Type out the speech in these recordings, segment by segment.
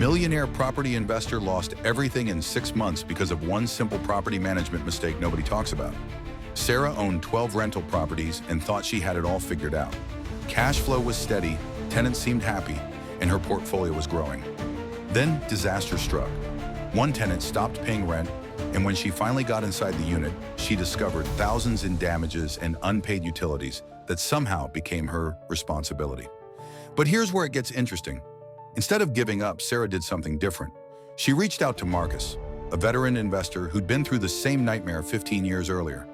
millionaire property investor lost everything in 6 months because of one simple property management mistake nobody talks about. Sarah owned 12 rental properties and thought she had it all figured out. Cash flow was steady, tenants seemed happy, and her portfolio was growing. Then disaster struck. One tenant stopped paying rent, and when she finally got inside the unit, she discovered thousands in damages and unpaid utilities that somehow became her responsibility. But here's where it gets interesting. Instead of giving up, Sarah did something different. She reached out to Marcus, a veteran investor who'd been through the same nightmare 15 years earlier.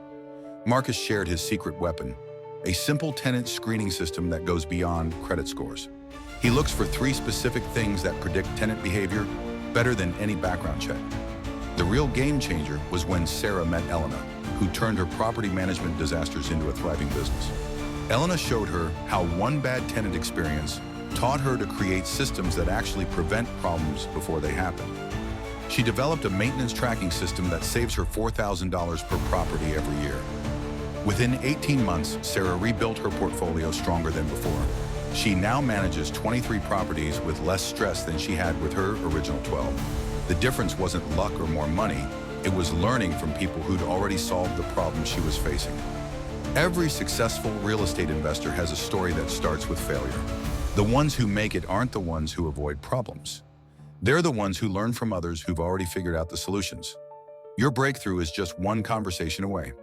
Marcus shared his secret weapon, a simple tenant screening system that goes beyond credit scores. He looks for 3 specific things that predict tenant behavior better than any background check. The real game changer was when Sarah met Elena, who turned her property management disasters into a thriving business. Elena showed her how one bad tenant experience taught her to create systems that actually prevent problems before they happen. She developed a maintenance tracking system that saves her $4,000 per property every year. Within 18 months, Sarah rebuilt her portfolio stronger than before. She now manages 23 properties with less stress than she had with her original 12. The difference wasn't luck or more money, it was learning from people who'd already solved the problems she was facing. Every successful real estate investor has a story that starts with failure. The ones who make it aren't the ones who avoid problems. They're the ones who learn from others who've already figured out the solutions. Your breakthrough is just one conversation away.